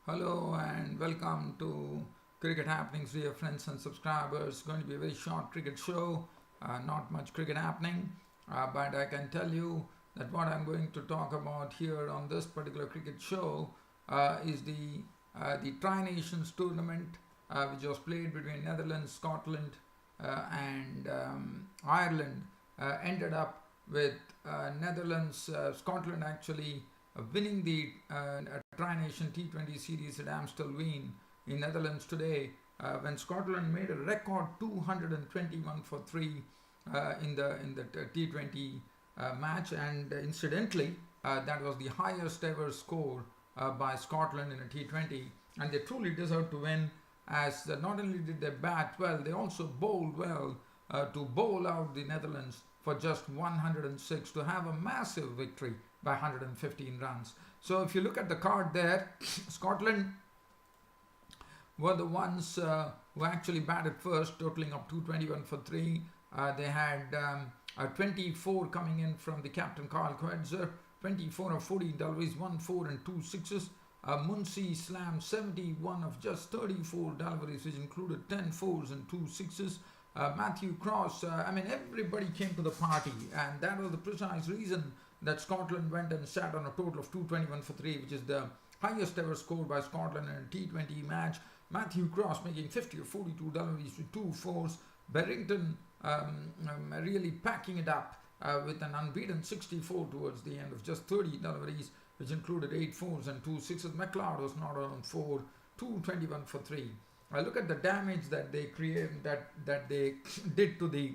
Hello and welcome to Cricket Happenings, dear friends and subscribers. It's going to be a very short cricket show, not much cricket happening, but I can tell you that what I'm going to talk about here on this particular cricket show is the Tri-Nations tournament, which was played between Netherlands, Scotland, and Ireland. Ended up with Netherlands, Scotland actually winning the Tri-Nation T20 series at Amstelveen in Netherlands today, when Scotland made a record 221 for 3 in the T20 match, and incidentally, that was the highest ever score by Scotland in a T20, and they truly deserved to win, as not only did they bat well, they also bowled well to bowl out the Netherlands for just 106 to have a massive victory by 115 runs. So if you look at the card there, Scotland were the ones who actually batted first, totaling up 221 for 3. They had 24 coming in from the captain Carl Coetzer, 24 of 14 deliveries, 1 4 and 2 sixes. Muncy slammed 71 of just 34 deliveries, which included 10 fours and 2 sixes. Matthew Cross, everybody came to the party, and that was the precise reason that Scotland went and sat on a total of 221 for 3, which is the highest ever score by Scotland in a T20 match. Matthew Cross making 50 of 42 deliveries with 2 fours. Barrington really packing it up with an unbeaten 64 towards the end of just 30 deliveries, which included 8 fours and 2 sixes. McLeod was not on 4, 221 for 3. I look at the damage that they created, that they did to the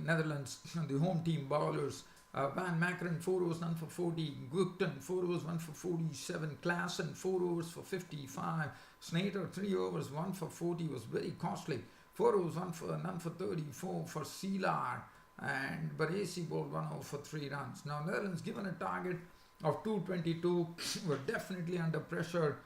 Netherlands, the home team bowlers. Van Makeren 4 overs, none for 40. Gupton 4 overs, 1 for 47. Klaassen 4 overs for 55. Snater 3 overs, 1 for 40, was very costly. 4 overs, none for 34 for Seelar, and Baresi bowled 1 over for 3 runs. Now Netherlands, given a target of 222, were definitely under pressure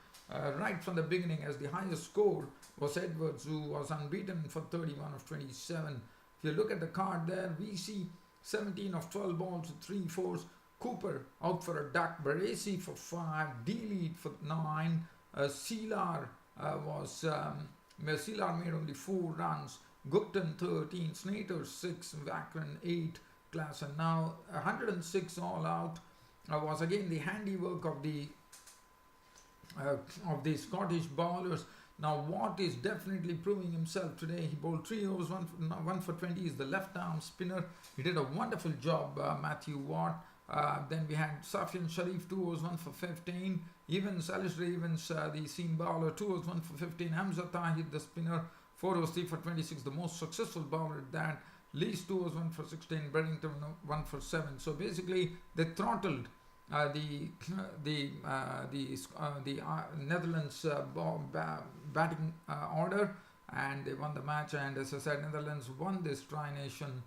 right from the beginning, as the highest score was Edwards, who was unbeaten for 31 of 27. If you look at the card there, we see 17 of 12 balls with 3 fours. Cooper out for a duck, Baresi for 5, D-Lead for 9. Seelar Seelar made only 4 runs. Gupton 13, Snater 6, Vakran 8, Klaassen. Now 106 all out was again the handiwork of the Scottish bowlers. Now Watt is definitely proving himself today. He bowled 3 overs, 1 for 20. He's the left arm spinner. He did a wonderful job, Matthew Watt. Then we had Safian Sharif, 2 overs, 1 for 15. Evans, Alistair Evans, the seam bowler, 2 overs, 1 for 15. Hamza Tahir, the spinner, 4 overs, 3 for 26. The most successful bowler at that. Lees, 2 overs, 1 for 16. Barrington, 1 for 7. So basically, they throttled the Netherlands batting order, and they won the match. And as I said, Netherlands won this Scotland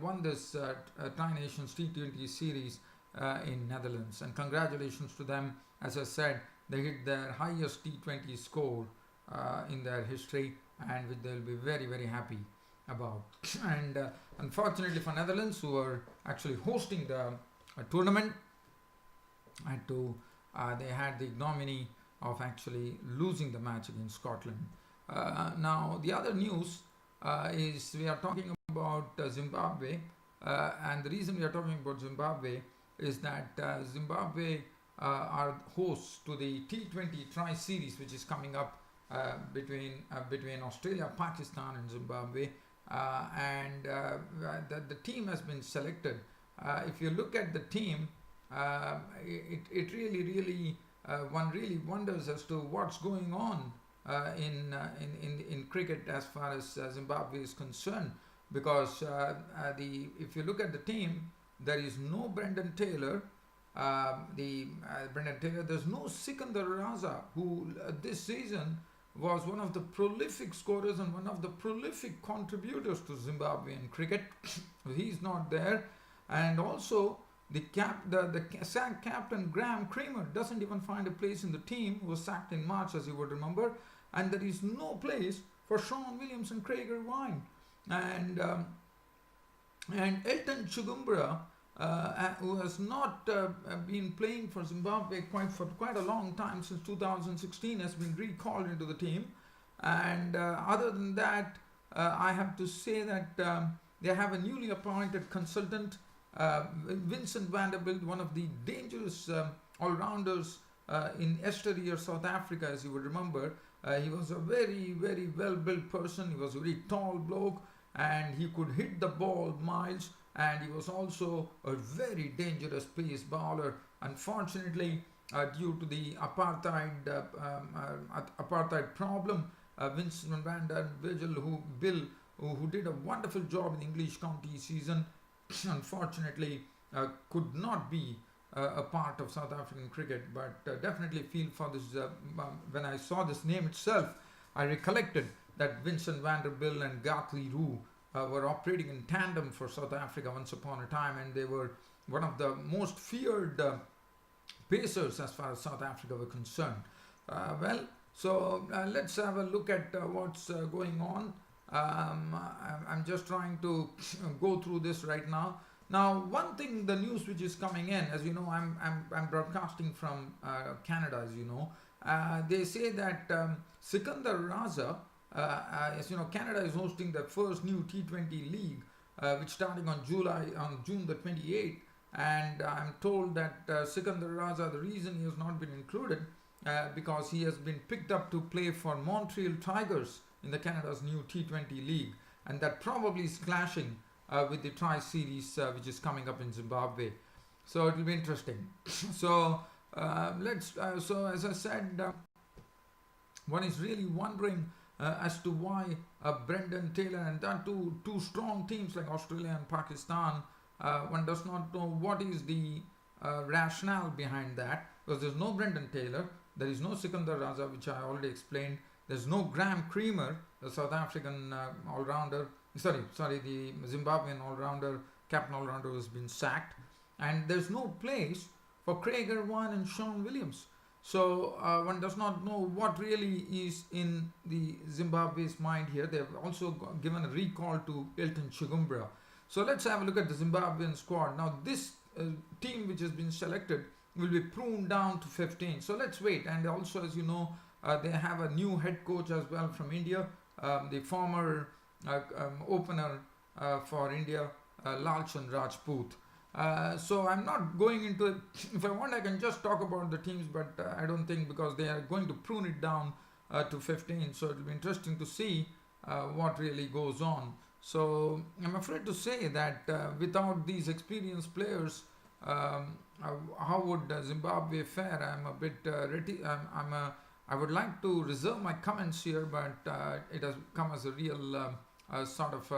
won this Tri-Nations T20 series in Netherlands, and congratulations to them. As I said, they hit their highest T20 score in their history, and which they'll be very, very happy about. And unfortunately for Netherlands, who are actually hosting the tournament, they had the ignominy of actually losing the match against Scotland. Now the other news is we are talking about Zimbabwe, and the reason we are talking about Zimbabwe is that Zimbabwe are hosts to the T20 Tri-Series, which is coming up between Australia, Pakistan and Zimbabwe, and the team has been selected. If you look at the team, it really one really wonders as to what's going on in cricket as far as Zimbabwe is concerned, because if you look at the team, there is no Brendan Taylor. There's no Sikandar Raza, who this season was one of the prolific scorers and one of the prolific contributors to Zimbabwean cricket. He's not there, and also the captain Graham Creamer doesn't even find a place in the team. He was sacked in March, as you would remember, and there is no place for Sean Williams and Craig Irvine. And Elton Chugumbura who has not been playing for Zimbabwe for quite a long time, since 2016, has been recalled into the team. And other than that, I have to say that they have a newly appointed consultant, Vincent Vanderbilt, one of the dangerous all-rounders in yesteryear South Africa, as you would remember. He was a very, very well-built person. He was a very tall bloke, and he could hit the ball miles, and he was also a very dangerous pace bowler. Unfortunately, due to the apartheid problem, Vincent van der Bill, who did a wonderful job in the English county season, unfortunately could not be a part of South African cricket. But definitely feel for this. When I saw this name itself, I recollected that Vincent Vanderbilt and Gatley Roo were operating in tandem for South Africa once upon a time, and they were one of the most feared pacers as far as South Africa were concerned. So let's have a look at what's going on. I'm just trying to go through this right now. Now, one thing, the news which is coming in, as you know, I'm broadcasting from Canada, as you know. They say that Sikandar Raza, as you know, Canada is hosting the first new T20 league, which starting on June the 28th. And I'm told that Sikandar Raza, the reason he has not been included, because he has been picked up to play for Montreal Tigers in the Canada's new T20 league, and that probably is clashing with the Tri-Series which is coming up in Zimbabwe. So it will be interesting. So so as I said, one is really wondering as to why Brendan Taylor, and that two strong teams like Australia and Pakistan, one does not know what is the rationale behind that, because there's no Brendan Taylor, there is no Sikandar Raza, which I already explained. There's no Graham Creamer, the South African all-rounder, the Zimbabwean all-rounder, captain all-rounder, has been sacked. And there's no place for Craig Irvine and Sean Williams. So one does not know what really is in the Zimbabwe's mind here. They've also given a recall to Elton Chigumbura. So let's have a look at the Zimbabwean squad. Now this team which has been selected will be pruned down to 15. So let's wait. And also, as you know, they have a new head coach as well from India, the former opener for India, Lalchand Rajput. So I'm not going into it. If I want, I can just talk about the teams, but I don't think, because they are going to prune it down to 15. So it'll be interesting to see what really goes on. So I'm afraid to say that without these experienced players, how would Zimbabwe fare? I'm a bit I would like to reserve my comments here, but it has come as a real sort of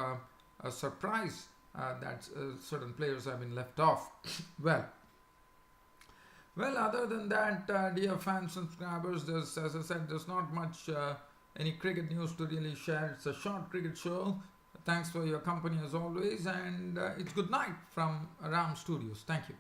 a surprise that certain players have been left off. Well, other than that, dear fans and subscribers, as I said, there's not much any cricket news to really share. It's a short cricket show. Thanks for your company as always, and it's good night from Ram Studios. Thank you.